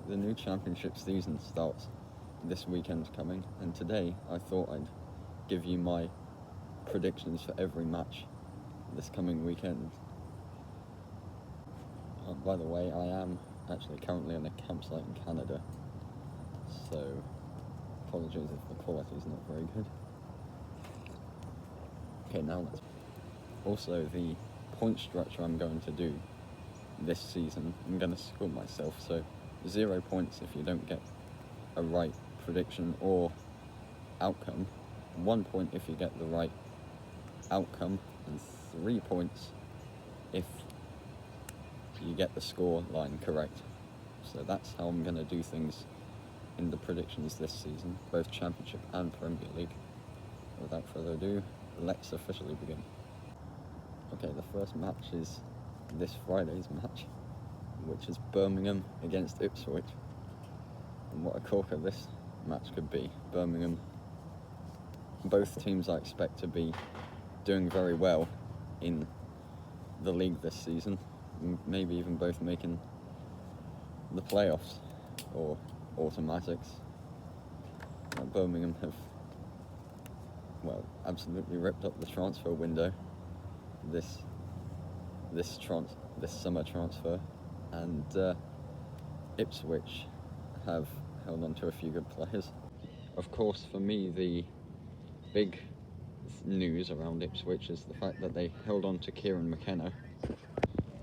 the new championship season starts this weekend coming, and today I thought I'd give you my predictions for every match this coming weekend. By the way, I am actually currently on a campsite in Canada, so apologies if the quality is not very good. Okay, now let's... Also, the point structure I'm going to do this season, I'm going to school myself, so 0 points if you don't get a right prediction or outcome, 1 point if you get the right outcome, and 3 points if you get the score line correct. So that's how I'm going to do things in the predictions this season, both Championship and Premier League. Without further ado, let's officially begin. Okay, the first match is this Friday's match, which is Birmingham against Ipswich. And what a corker this match could be. Birmingham, both teams I expect to be doing very well in the league this season, maybe even both making the playoffs or automatics. Birmingham have, well, absolutely ripped up the transfer window this summer transfer, and Ipswich have held on to a few good players. Of course, for me, the big news around Ipswich is the fact that they held on to Kieran McKenna,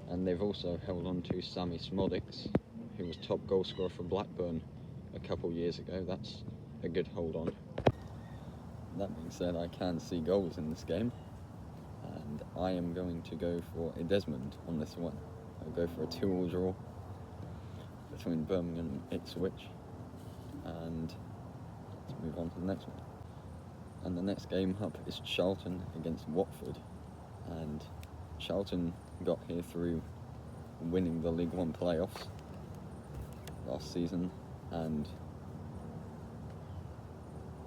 and they've also held on to Sammy Smodics, who was top goal scorer for Blackburn a couple years ago. That's a good hold on. That being said, I can see goals in this game, and I am going to go for a Desmond on this one. I'll go for a 2-2 draw between Birmingham and Ipswich, and let's move on to the next one. And the next game up is Charlton against Watford, and Charlton got here through winning the League One playoffs last season, and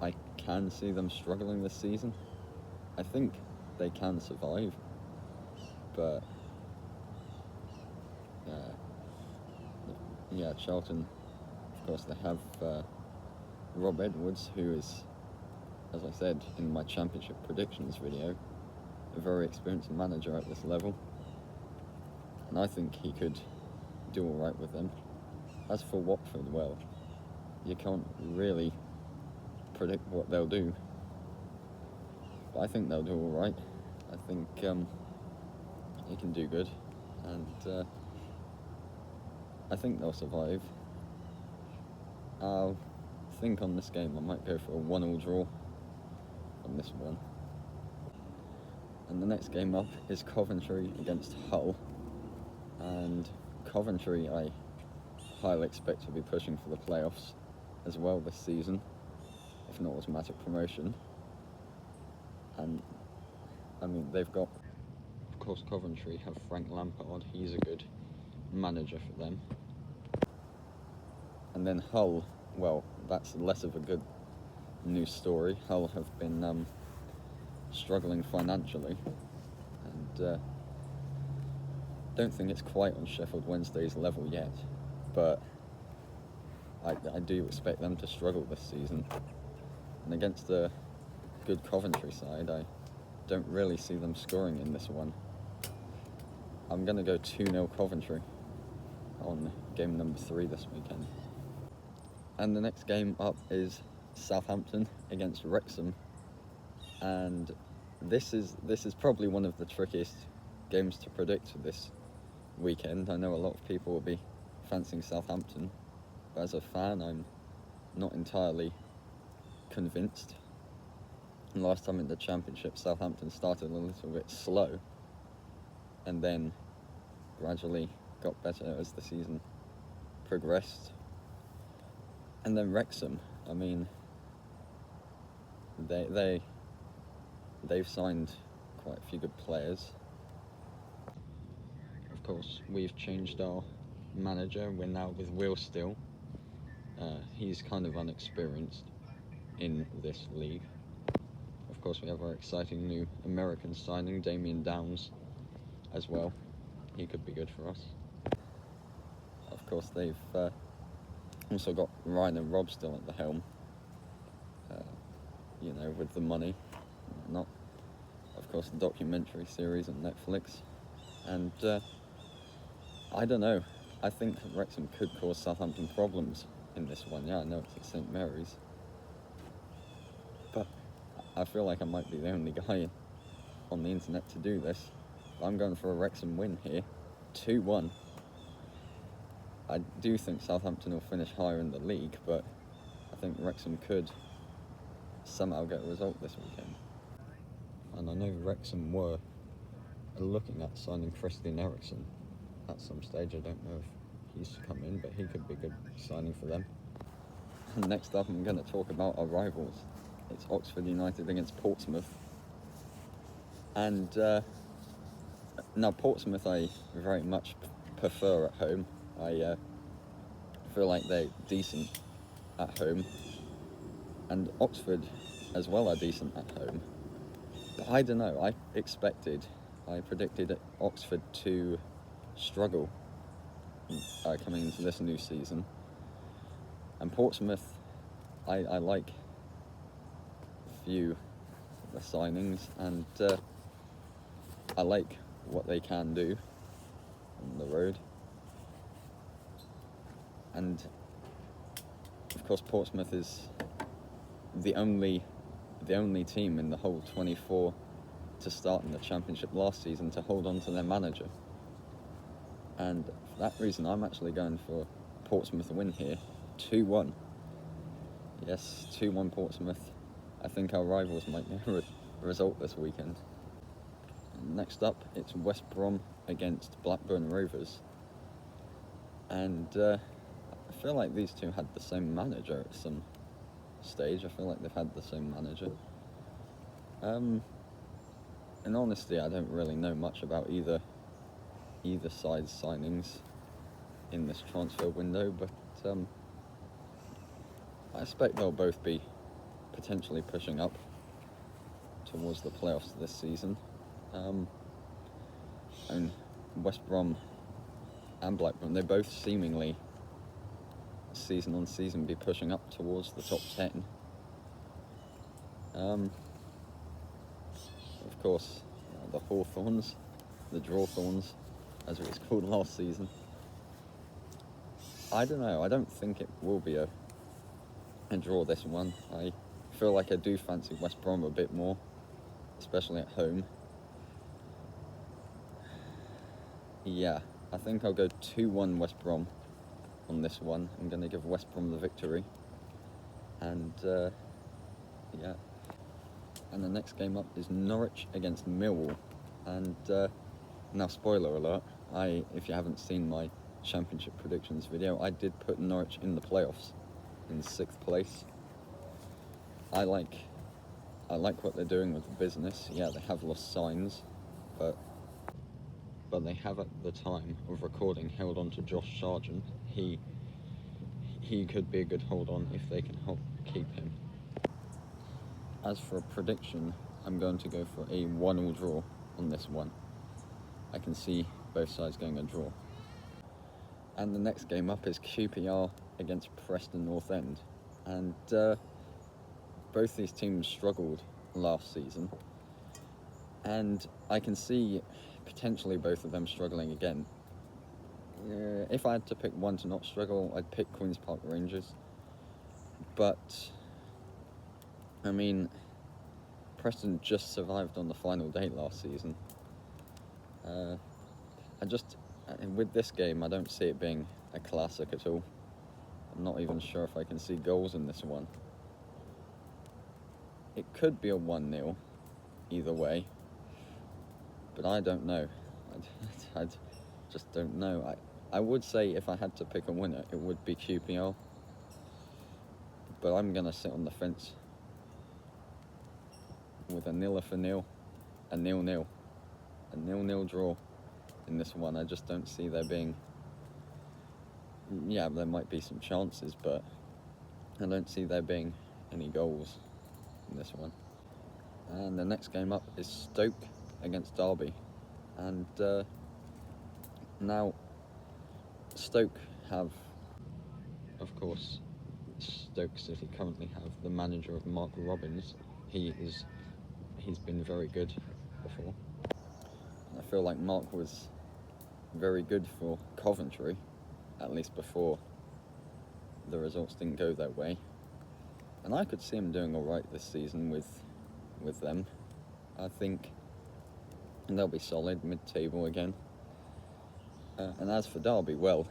I can see them struggling this season. I think they can survive, but Charlton, of course, they have Rob Edwards, who is, as I said in my championship predictions video, a very experienced manager at this level, and I think he could do alright with them. As for Watford, well, you can't really predict what they'll do, but I think they'll do alright. I think he can do good, and I think they'll survive. I think on this game I might go for a 1-1 draw on this one. And the next game up is Coventry against Hull, and Coventry I highly expect to be pushing for the playoffs as well this season, if not automatic promotion. And I mean, they've got, of course, Coventry have Frank Lampard. He's a good manager for them. And then Hull, well, that's less of a good news story. Hull have been struggling financially, and don't think it's quite on Sheffield Wednesday's level yet, but I do expect them to struggle this season. And against a good Coventry side, I don't really see them scoring in this one. I'm going to go 2-0 Coventry on game number 3 this weekend. And the next game up is Southampton against Wrexham, and this is probably one of the trickiest games to predict this weekend. I know a lot of people will be fancying Southampton, but as a fan, I'm not entirely convinced. And last time in the Championship, Southampton started a little bit slow, and then gradually got better as the season progressed. And then Wrexham, I mean, they've signed quite a few good players. Of course, we've changed our manager. We're now with Will Still. He's kind of unexperienced in this league. Of course, we have our exciting new American signing, Damien Downs, as well. He could be good for us. Of course, they've Also got Ryan and Rob still at the helm, with the money. Not, of course, the documentary series on Netflix. And I don't know. I think Wrexham could cause Southampton problems in this one. Yeah, I know it's at St Mary's. But I feel like I might be the only guy on the internet to do this. I'm going for a Wrexham win here. 2-1. I do think Southampton will finish higher in the league, but I think Wrexham could somehow get a result this weekend. And I know Wrexham were looking at signing Christian Eriksen at some stage. I don't know if he's to come in, but he could be a good signing for them. And next up, I'm going to talk about our rivals. It's Oxford United against Portsmouth. And now Portsmouth I very much prefer at home. I feel like they're decent at home. And Oxford as well are decent at home. But I don't know, I predicted Oxford to struggle coming into this new season. And Portsmouth, I like a few of the signings, and I like what they can do on the road. And of course Portsmouth is the only team in the whole 24 to start in the Championship last season to hold on to their manager. And for that reason, I'm actually going for Portsmouth win here, 2-1. Yes, 2-1 Portsmouth. I think our rivals might get a result this weekend. Next up, it's West Brom against Blackburn Rovers. And I feel like these two had the same manager at some stage. I feel like they've had the same manager. In honesty, I don't really know much about either side's signings in this transfer window, but I expect they'll both be potentially pushing up towards the playoffs this season. And West Brom and Blackburn, they both seemingly season on season be pushing up towards the top 10. Of course, the Hawthorns, the Drawthorns, as it was called last season. I don't know, I don't think it will be a draw this one. I feel like I do fancy West Brom a bit more, especially at home. Yeah, I think I'll go 2-1 West Brom on this one. I'm going to give West Brom the victory. And yeah. And the next game up is Norwich against Millwall. And now, spoiler alert, if you haven't seen my Championship predictions video, I did put Norwich in the playoffs in 6th place. I like what they're doing with the business. Yeah, they have lost signs, but they have at the time of recording held on to Josh Sargent. He could be a good hold on if they can help keep him. As for a prediction, I'm going to go for a 1-1 draw on this one. I can see both sides going a draw. And the next game up is QPR against Preston North End. And both these teams struggled last season. And I can see potentially both of them struggling again. If I had to pick one to not struggle, I'd pick Queen's Park Rangers. But, I mean, Preston just survived on the final day last season. With this game, I don't see it being a classic at all. I'm not even sure if I can see goals in this one. It could be a 1-0 either way, but I don't know. I just don't know. I would say if I had to pick a winner, it would be QPR, but I'm going to sit on the fence with a 0-0, a 0-0, a 0-0 draw in this one. I just don't see there being... Yeah, there might be some chances, but I don't see there being any goals in this one. And the next game up is Stoke against Derby. And now Stoke have of course, Stoke City currently have the manager of Mark Robbins. He's been very good before. I feel like Mark was very good for Coventry, at least before the results didn't go their way. And I could see him doing all right this season with them. I think they'll be solid, mid-table again. And as for Derby, well,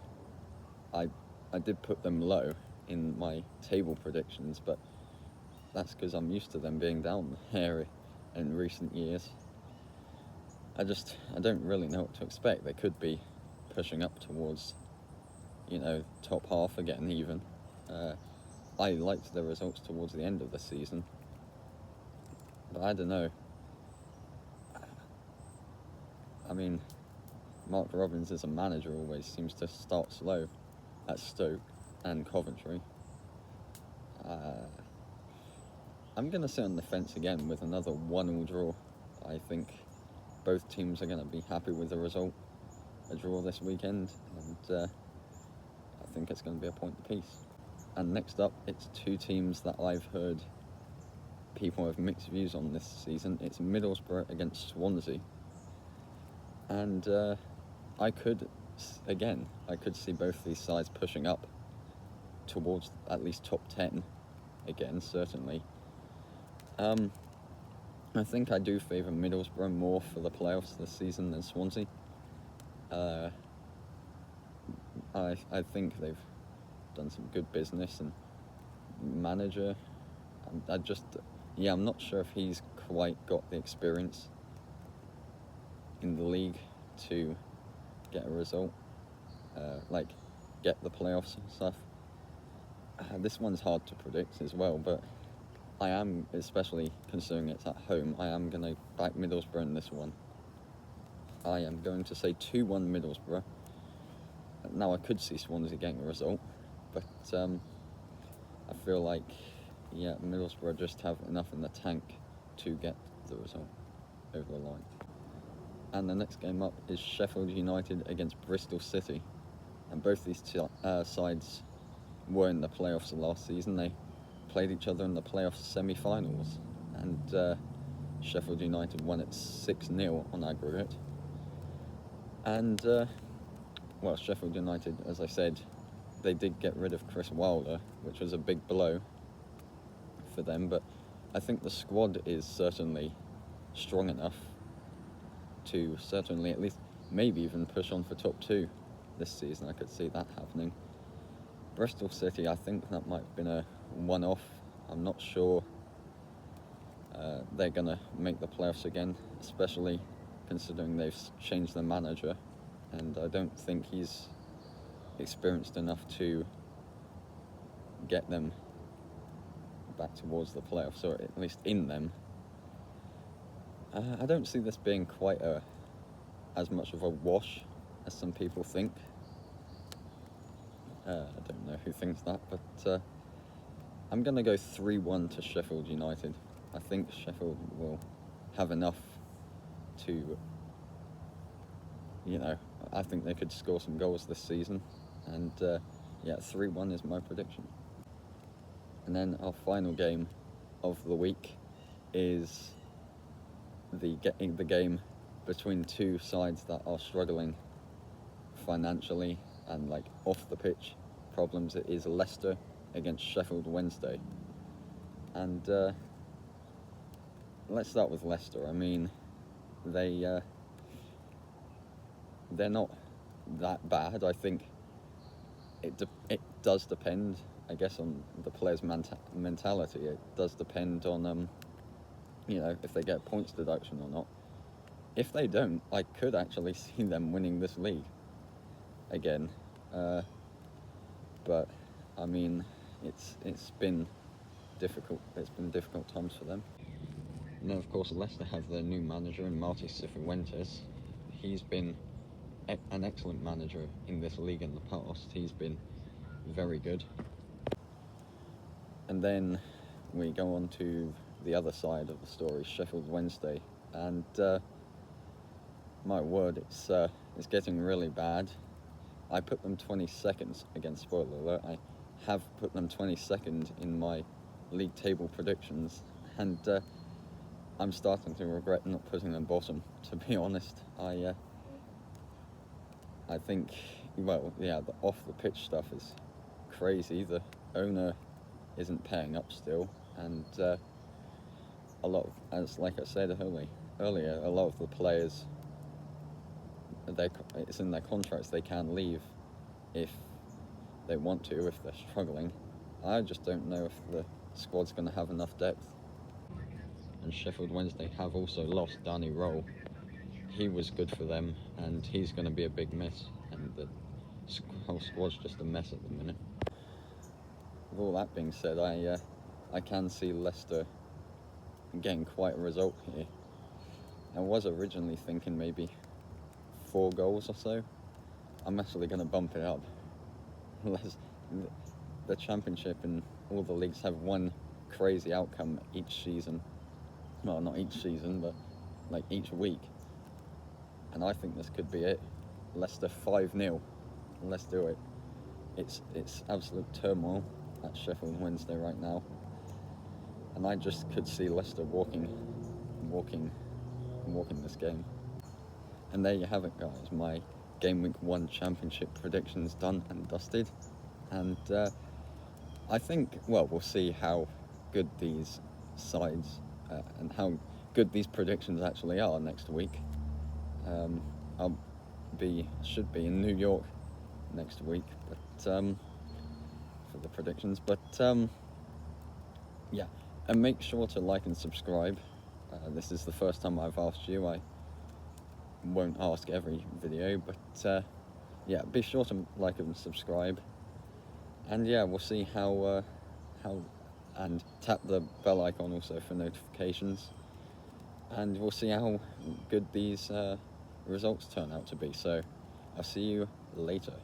I did put them low in my table predictions, but that's because I'm used to them being down there in recent years. I don't really know what to expect. They could be pushing up towards, top half again even. I liked their results towards the end of the season, but I don't know. I mean, Mark Robbins as a manager always seems to start slow at Stoke and Coventry. I'm going to sit on the fence again with another 1-1 draw. I think both teams are going to be happy with the result. A draw this weekend, and I think it's going to be a point apiece. And next up, it's two teams that I've heard people have mixed views on this season. It's Middlesbrough against Swansea. And I could see both these sides pushing up towards at least top 10 again, certainly. I think I do favour Middlesbrough more for the playoffs this season than Swansea. I think they've done some good business, and manager, I'm not sure if he's quite got the experience in the league to get a result, get the playoffs and stuff. This one's hard to predict as well, but I am, especially considering it's at home, I am going to back Middlesbrough in this one. I am going to say 2-1 Middlesbrough. Now, I could see Swansea getting a result, but I feel like, Middlesbrough just have enough in the tank to get the result over the line. And the next game up is Sheffield United against Bristol City. And both these sides were in the playoffs last season. They played each other in the playoffs semi-finals, and Sheffield United won it 6-0 on aggregate. And Sheffield United, as I said, they did get rid of Chris Wilder, which was a big blow for them, but I think the squad is certainly strong enough to certainly at least maybe even push on for top 2 this season. I could see that happening. Bristol City, I think that might have been a one-off. I'm not sure they're going to make the playoffs again, especially considering they've changed their manager, and I don't think he's experienced enough to get them back towards the playoffs, or at least in them. I don't see this being quite as much of a wash as some people think. I don't know who thinks that, but I'm going to go 3-1 to Sheffield United. I think Sheffield will have enough to, I think they could score some goals this season. And 3-1 is my prediction. And then our final game of the week is the game between two sides that are struggling financially and off the pitch problems. It is Leicester against Sheffield Wednesday. And let's start with Leicester. I mean, they're not that bad. I think it does depend, I guess, on the players' mentality. It does depend on if they get points deduction or not. If they don't, I could actually see them winning this league again. But I mean, it's been difficult. It's been difficult times for them. And then, of course, Leicester have their new manager in Martí Cifuentes. He's been an excellent manager in this league in the past. He's been very good. And then we go on to the other side of the story, Sheffield Wednesday, and my word, it's getting really bad. I put them 22nd against, spoiler alert, I have put them 22nd in my league table predictions, and I'm starting to regret not putting them bottom, to be honest. I think, well, yeah, the off-the-pitch stuff is crazy. The owner isn't paying up still, and a lot of, as like I said earlier, a lot of the players, it's in their contracts, they can leave if they want to, if they're struggling. I just don't know if the squad's going to have enough depth. And Sheffield Wednesday have also lost Danny Roll. He was good for them, and he's going to be a big miss. And the whole squad's just a mess at the minute. With all that being said, I can see Leicester getting quite a result here. I was originally thinking maybe 4 goals or so. I'm actually going to bump it up. The Championship and all the leagues have one crazy outcome each season. Well, not each season, but like each week. And I think this could be it. Leicester 5-0. Let's do it. It's absolute turmoil at Sheffield Wednesday right now. And I just could see Leicester walking this game. And there you have it, guys. My Gameweek 1 Championship predictions done and dusted. And I think, well, we'll see how good these sides and how good these predictions actually are next week. I'll should be in New York next week, but for the predictions. But yeah, and make sure to like and subscribe. This is the first time I've asked you. I won't ask every video, but yeah, be sure to like and subscribe. And yeah, we'll see how and tap the bell icon also for notifications. And we'll see how good these results turn out to be. So I'll see you later.